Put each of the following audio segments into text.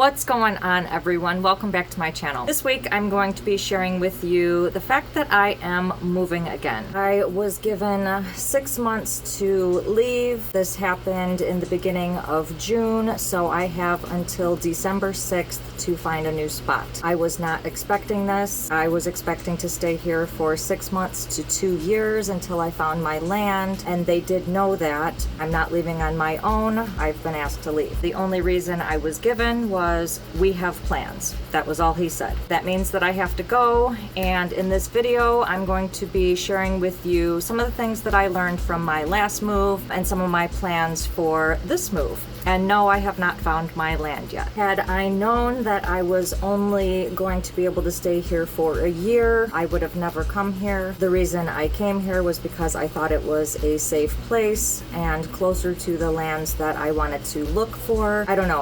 What's going on, everyone? Welcome back to my channel. This week I'm going to be sharing with you the fact that I am moving again. I was given 6 months to leave. This happened in the beginning of June, so I have until December 6th to find a new spot. I was not expecting this. I was expecting to stay here for 6 months to 2 years until I found my land, and they did know that. I'm not leaving on my own. I've been asked to leave. The only reason I was given was we have plans. That was all he said. That means that I have to go, and in this video I'm going to be sharing with you some of the things that I learned from my last move and some of my plans for this move. And no, I have not found my land yet. Had I known that I was only going to be able to stay here for a year, I would have never come here. The reason I came here was because I thought it was a safe place and closer to the lands that I wanted to look for. I don't know,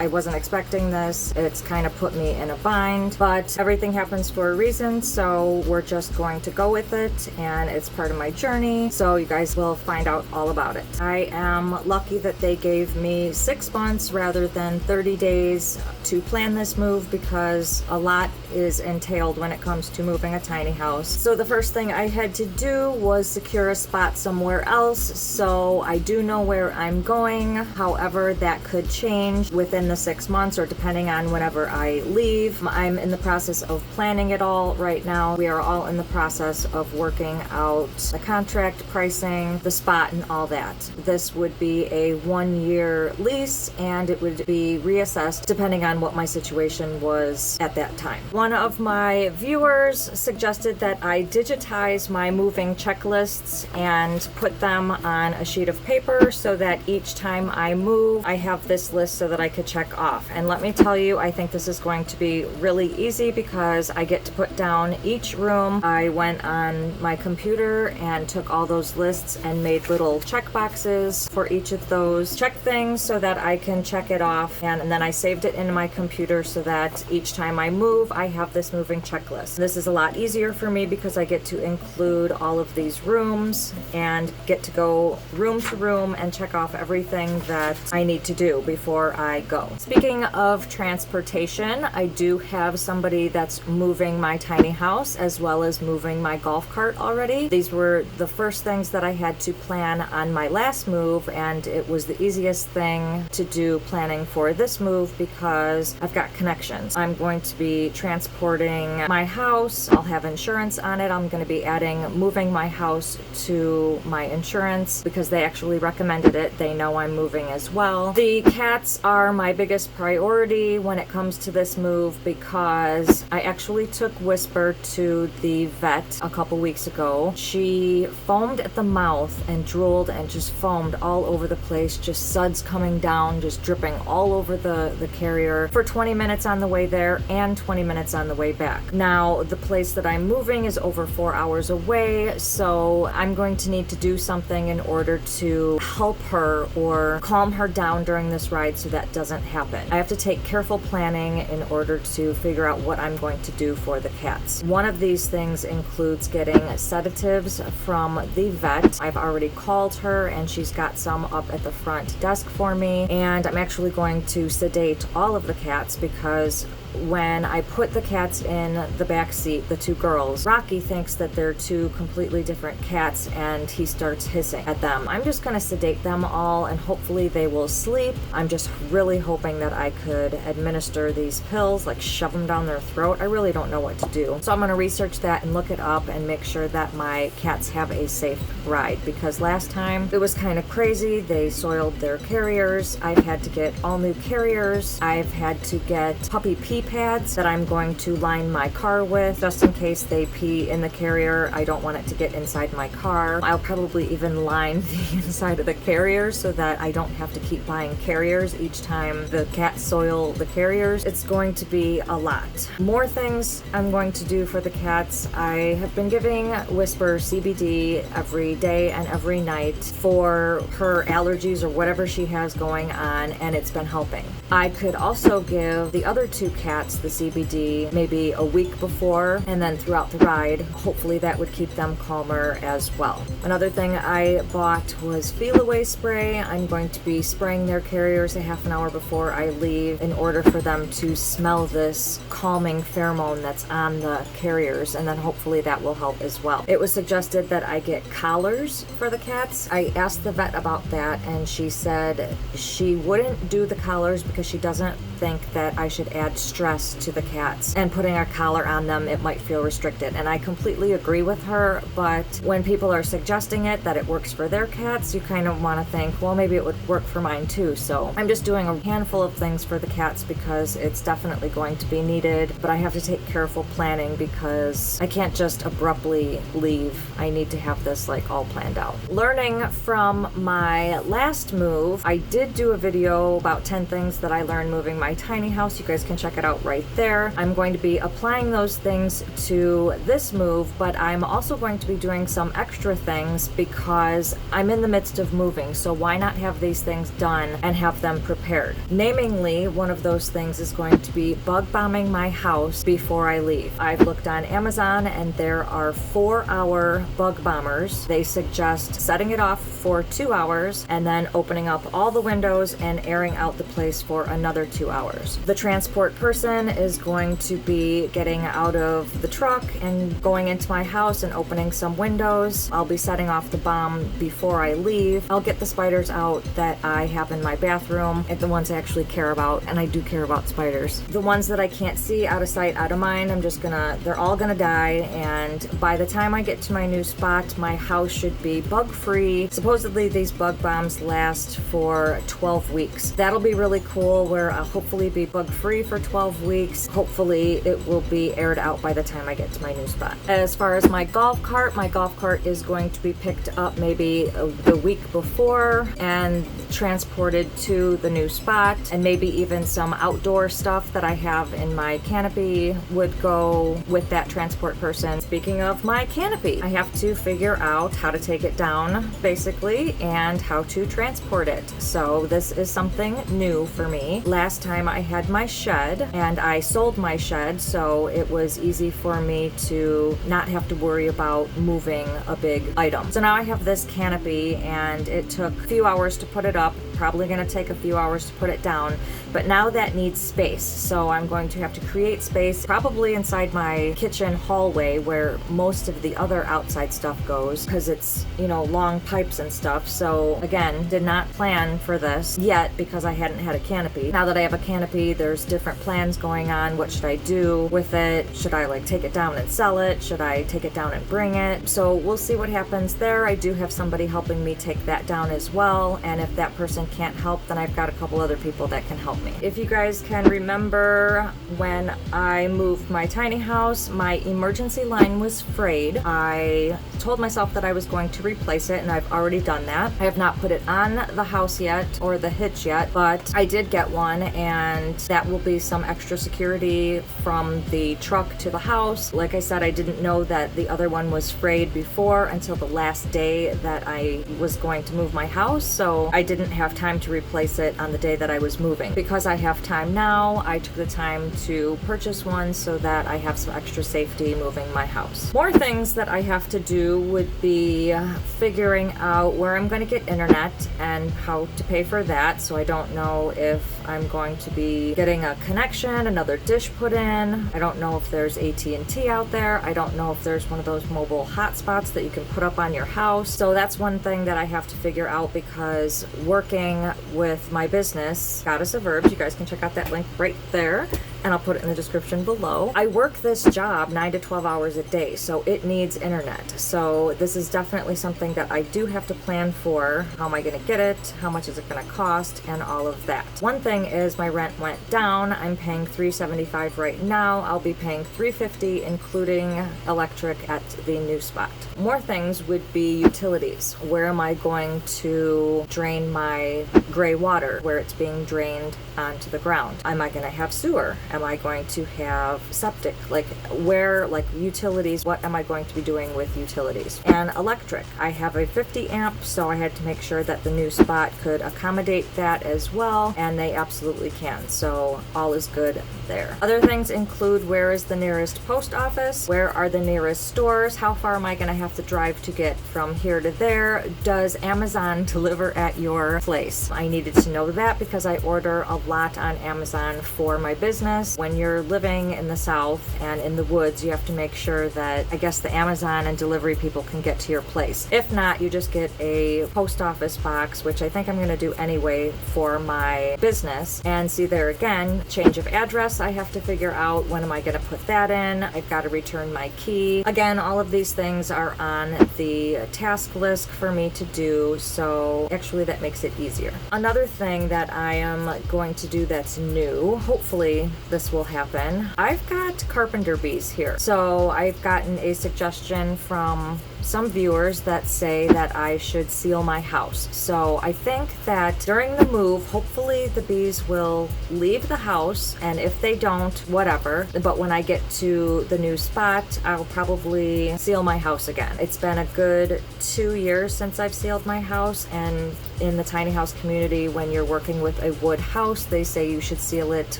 I wasn't expecting this. It's kind of put me in a bind, but everything happens for a reason, so we're just going to go with it, and it's part of my journey, so you guys will find out all about it. I am lucky that they gave me 6 months rather than 30 days to plan this move because a lot is entailed when it comes to moving a tiny house. So the first thing I had to do was secure a spot somewhere else, so I do know where I'm going. However, that could change within the 6 months or depending on whenever I leave. I'm in the process of planning it all right now. We are all in the process of working out the contract, pricing, the spot, and all that. This would be a 1-year lease, and it would be reassessed depending on what my situation was at that time. One of my viewers suggested that I digitize my moving checklists and put them on a sheet of paper so that each time I move, I have this list so that I could check off. And let me tell you, I think this is going to be really easy because I get to put down each room. I went on my computer and took all those lists and made little check boxes for each of those check things so that I can check it off, and then I saved it into my computer so that each time I move, I have this moving checklist. This is a lot easier for me because I get to include all of these rooms and get to go room to room and check off everything that I need to do before I go. Speaking of transportation, I do have somebody that's moving my tiny house as well as moving my golf cart already. These were the first things that I had to plan on my last move, and it was the easiest thing to do planning for this move because I've got connections. I'm going to be transporting my house. I'll have insurance on it. I'm going to be adding moving my house to my insurance because they actually recommended it. They know I'm moving as well. The cats are my biggest priority when it comes to this move because I actually took Whisper to the vet a couple weeks ago. She foamed at the mouth and drooled and just foamed all over the place, just suds coming down, just dripping all over the carrier for 20 minutes on the way there and 20 minutes on the way back. Now, the place that I'm moving is over 4 hours away, so I'm going to need to do something in order to help her or calm her down during this ride so that doesn't happen. I have to take careful planning in order to figure out what I'm going to do for the cats. One of these things includes getting sedatives from the vet. I've already called her and she's got some up at the front desk for me, and I'm actually going to sedate all of the cats because when I put the cats in the back seat, the 2 girls, Rocky thinks that they're 2 completely different cats and he starts hissing at them. I'm just going to sedate them all and hopefully they will sleep. I'm just really hoping that I could administer these pills, like shove them down their throat. I really don't know what to do. So I'm going to research that and look it up and make sure that my cats have a safe ride because last time it was kind of crazy. They soiled their carriers. I've had to get all new carriers. I've had to get puppy pee pads that I'm going to line my car with just in case they pee in the carrier. I don't want it to get inside my car. I'll probably even line the inside of the carrier so that I don't have to keep buying carriers each time the cats soil the carriers. It's going to be a lot. More things I'm going to do for the cats. I have been giving Whisper CBD every day and every night for her allergies or whatever she has going on, and it's been helping. I could also give the other 2 cats cats the CBD maybe a week before, and then throughout the ride, hopefully that would keep them calmer as well. Another thing I bought was feel away spray. I'm going to be spraying their carriers a half an hour before I leave in order for them to smell this calming pheromone that's on the carriers, and then hopefully that will help as well. It was suggested that I get collars for the cats. I asked the vet about that, and she said she wouldn't do the collars because she doesn't think that I should add stress to the cats, and putting a collar on them, it might feel restricted. And I completely agree with her, but when people are suggesting it, that it works for their cats, you kind of want to think, well, maybe it would work for mine too. So I'm just doing a handful of things for the cats because it's definitely going to be needed, but I have to take careful planning because I can't just abruptly leave. I need to have this like all planned out. Learning from my last move, I did do a video about 10 things that I learned moving my tiny house. You guys can check it out right there. I'm going to be applying those things to this move, but I'm also going to be doing some extra things because I'm in the midst of moving, so why not have these things done and have them prepared? Namely, one of those things is going to be bug bombing my house before I leave. I've looked on Amazon and there are 4-hour bug bombers. They suggest setting it off for 2 hours and then opening up all the windows and airing out the place for another 2 hours. The transport person is going to be getting out of the truck and going into my house and opening some windows. I'll be setting off the bomb before I leave. I'll get the spiders out that I have in my bathroom, and the ones I actually care about, and I do care about spiders. The ones that I can't see, out of sight, out of mind, they're all gonna die, and by the time I get to my new spot, my house should be bug-free. Supposedly these bug bombs last for 12 weeks. That'll be really cool, where I'll hopefully be bug-free for 12 weeks. Hopefully it will be aired out by the time I get to my new spot. As far as my golf cart is going to be picked up maybe the week before and transported to the new spot, and maybe even some outdoor stuff that I have in my canopy would go with that transport person. Speaking of my canopy, I have to figure out how to take it down basically and how to transport it. So this is something new for me. Last time I had my shed and I sold my shed, so it was easy for me to not have to worry about moving a big item. So now I have this canopy and it took a few hours to put it up, probably gonna take a few hours to put it down, but now that needs space. So I'm going to have to create space probably inside my kitchen hallway where most of the other outside stuff goes, because it's, long pipes and stuff. So again, did not plan for this yet because I hadn't had a canopy. Now that I have a canopy, there's different plans going on. What should I do with it? Should I take it down and sell it? Should I take it down and bring it? So we'll see what happens there. I do have somebody helping me take that down as well, and if that person can't help, then I've got a couple other people that can help me. If you guys can remember, when I moved my tiny house, my emergency line was frayed. I told myself that I was going to replace it, and I've already done that. I have not put it on the house yet, or the hitch yet, but I did get one, and that will be some extra security from the truck to the house. Like I said, I didn't know that the other one was frayed before until the last day that I was going to move my house, so I didn't have time to replace it on the day that I was moving. Because I have time now, I took the time to purchase one so that I have some extra safety moving my house. More things that I have to do would be figuring out where I'm going to get internet and how to pay for that. So I don't know if I'm going to be getting a connection, another dish put in. I don't know if there's AT&T out there. I don't know if there's one of those mobile hotspots that you can put up on your house. So that's one thing that I have to figure out, because working with my business, Goddess of Herbs, you guys can check out that link right there, and I'll put it in the description below. I work this job 9 to 12 hours a day, so it needs internet. So this is definitely something that I do have to plan for. How am I gonna get it? How much is it gonna cost? And all of that. One thing is my rent went down. I'm paying $375 right now. I'll be paying $350 including electric at the new spot. More things would be utilities. Where am I going to drain my gray water where it's being drained onto the ground? Am I gonna have sewer? Am I going to have septic? Like where, like utilities, what am I going to be doing with utilities? And electric. I have a 50 amp, so I had to make sure that the new spot could accommodate that as well, and they absolutely can. So all is good there. Other things include, where is the nearest post office? Where are the nearest stores? How far am I going to have to drive to get from here to there? Does Amazon deliver at your place? I needed to know that because I order a lot on Amazon for my business. When you're living in the South and in the woods, you have to make sure that, I guess, the Amazon and delivery people can get to your place. If not, you just get a post office box, which I think I'm going to do anyway for my business. And see, there again, change of address, I have to figure out when am I going to put that in. I've got to return my key. Again, all of these things are on the task list for me to do, so actually that makes it easier. Another thing that I am going to do that's new, hopefully this will happen, I've got carpenter bees here. So I've gotten a suggestion from some viewers that say that I should seal my house. So I think that during the move, hopefully the bees will leave the house, and if they don't, whatever. But when I get to the new spot, I'll probably seal my house again. It's been a good 2 years since I've sealed my house, and in the tiny house community, when you're working with a wood house, they say you should seal it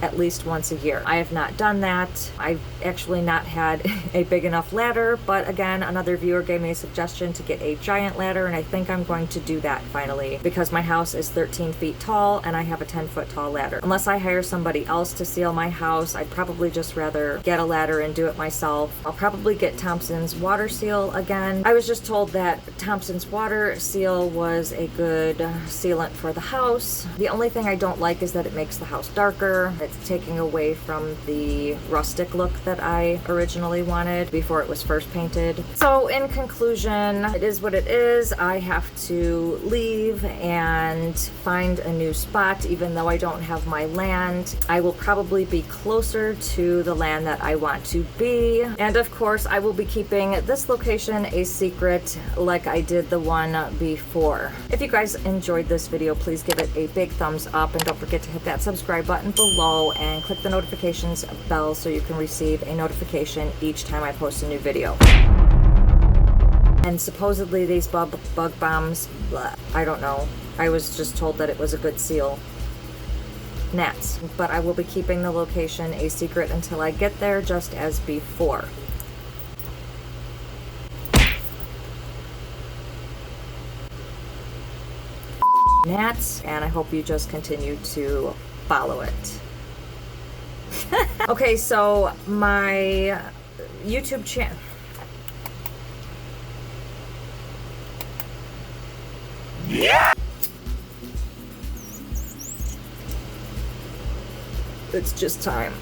at least once a year. I have not done that. I've actually not had a big enough ladder, but again, another viewer gave me a suggestion to get a giant ladder, and I think I'm going to do that finally, because my house is 13 feet tall and I have a 10-foot tall ladder. Unless I hire somebody else to seal my house, I'd probably just rather get a ladder and do it myself. I'll probably get Thompson's water seal again. I was just told that Thompson's water seal was a good sealant for the house. The only thing I don't like is that it makes the house darker. It's taking away from the rustic look that I originally wanted before it was first painted. So in conclusion, it is what it is. I have to leave and find a new spot, even though I don't have my land. I will probably be closer to the land that I want to be. And of course, I will be keeping this location a secret like I did the one before. If you guys enjoyed this video, please give it a big thumbs up, and don't forget to hit that subscribe button below and click the notifications bell so you can receive a notification each time I post a new video. And supposedly these bug bombs, blah, I don't know. I was just told that it was a good seal. Gnats. But I will be keeping the location a secret until I get there, just as before. Gnats, and I hope you just continue to follow it. Okay, so my YouTube channel. Yeah. It's just time.